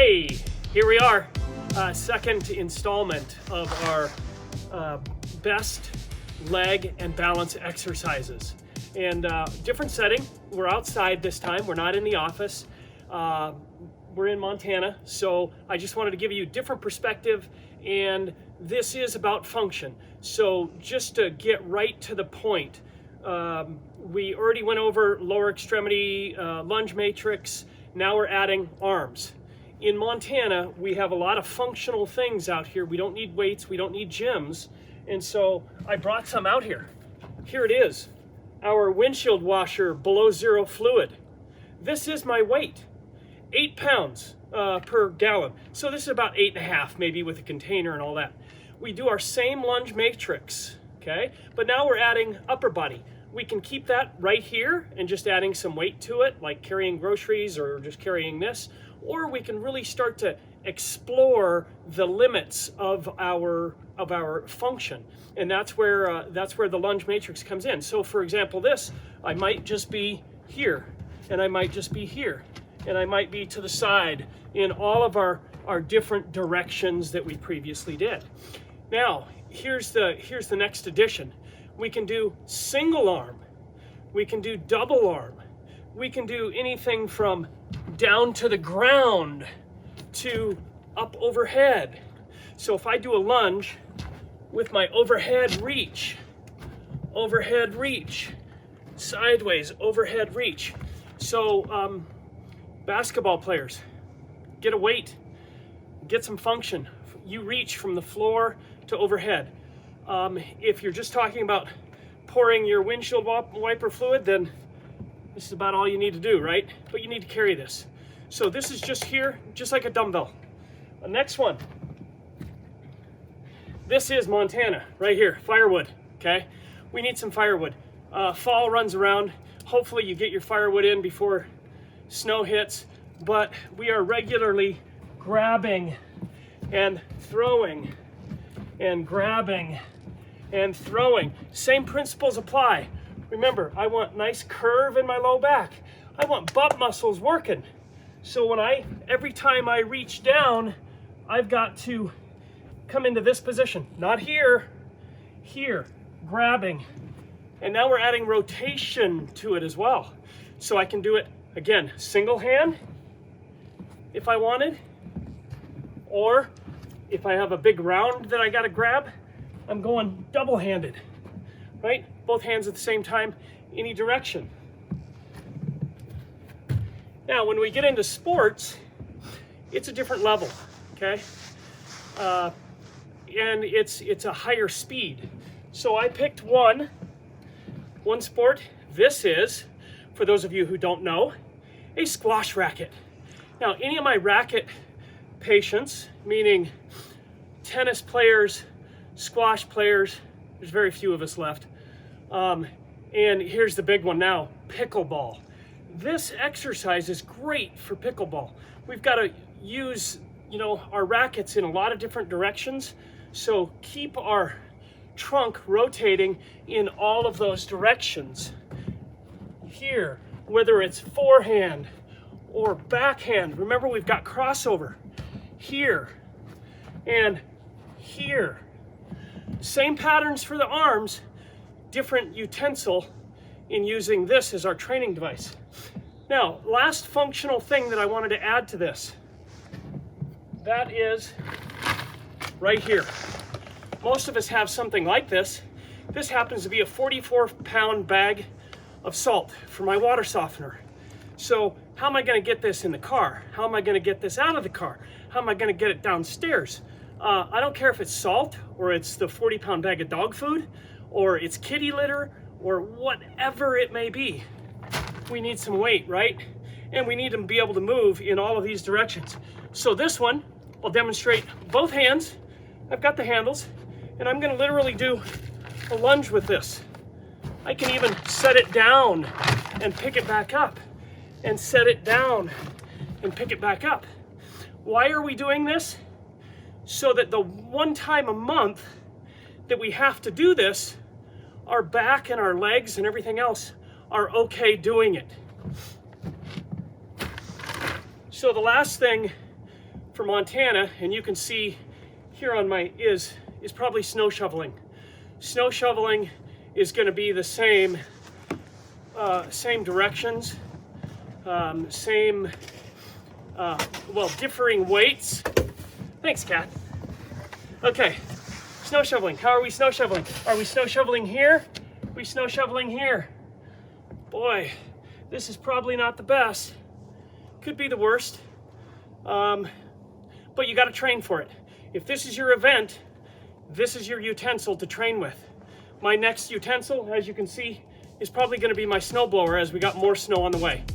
Hey, here we are, second installment of our best leg and balance exercises. And different setting, we're outside this time, we're not in the office. We're in Montana, so I just wanted to give you a different perspective, and this is about function. So just to get right to the point, we already went over lower extremity lunge matrix. Now we're adding arms. In Montana, we have a lot of functional things out here. We don't need weights, we don't need gyms. And so I brought some out here. Here it is, our windshield washer below zero fluid. This is my weight, 8 pounds per gallon. So this is about 8.5, maybe with a container and all that. We do our same lunge matrix, okay? But now we're adding upper body. We can keep that right here and just adding some weight to it, like carrying groceries or just carrying this, or we can really start to explore the limits of our function, and that's where the lunge matrix comes in. So, for example, this I might just be here, and I might just be here, and I might be to the side in all of our different directions that we previously did. Now, here's the next addition. We can do single arm, we can do double arm, we can do anything from down to the ground to up overhead. So if I do a lunge with my overhead reach, sideways, overhead reach. So basketball players, get a weight, get some function. You reach from the floor to overhead. If you're just talking about pouring your windshield wiper fluid, then this is about all you need to do, right? But you need to carry this. So this is just here, just like a dumbbell. The next one. This is Montana, right here, firewood, okay? We need some firewood. Fall runs around. Hopefully you get your firewood in before snow hits, but we are regularly grabbing and throwing and grabbing and throwing. Same principles apply. Remember, I want nice curve in my low back. I want butt muscles working. So every time I reach down, I've got to come into this position. Not here, here, grabbing. And now we're adding rotation to it as well. So I can do it, again, single hand, if I wanted, or if I have a big round that I gotta grab, I'm going double-handed, right? Both hands at the same time, any direction. Now, when we get into sports, it's a different level, okay? And it's a higher speed. So I picked one sport. This is, for those of you who don't know, a squash racket. Now, any of my racket patients, meaning tennis players, squash players, there's very few of us left. And here's the big one now, pickleball. This exercise is great for pickleball. We've got to use, our rackets in a lot of different directions. So keep our trunk rotating in all of those directions. Here, whether it's forehand or backhand, remember we've got crossover here and here. Same patterns for the arms, different utensil in using this as our training device. Now, last functional thing that I wanted to add to this, that is right here. Most of us have something like this. This happens to be a 44-pound bag of salt for my water softener. So how am I gonna get this in the car? How am I gonna get this out of the car? How am I gonna get it downstairs? I don't care if it's salt, or it's the 40-pound bag of dog food, or it's kitty litter, or whatever it may be. We need some weight, right? And we need to be able to move in all of these directions. So this one, I'll demonstrate both hands. I've got the handles, and I'm gonna literally do a lunge with this. I can even set it down and pick it back up, and set it down and pick it back up. Why are we doing this? So that the one time a month that we have to do this, our back and our legs and everything else are okay doing it. So the last thing for Montana, and you can see here on my is probably snow shoveling. Snow shoveling is going to be the same directions, differing weights. Thanks, Kat. Okay, snow shoveling. How are we snow shoveling? Are we snow shoveling here? Are we snow shoveling here? Boy, this is probably not the best. Could be the worst. But you got to train for it. If this is your event, this is your utensil to train with. My next utensil, as you can see, is probably going to be my snowblower as we got more snow on the way.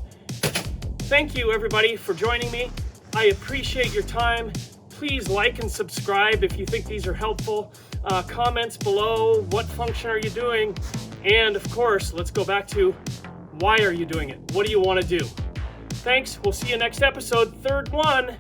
Thank you, everybody, for joining me. I appreciate your time. Please like and subscribe if you think these are helpful. Comments below, what function are you doing? And of course, let's go back to why are you doing it? What do you want to do? Thanks. We'll see you next episode. Third one.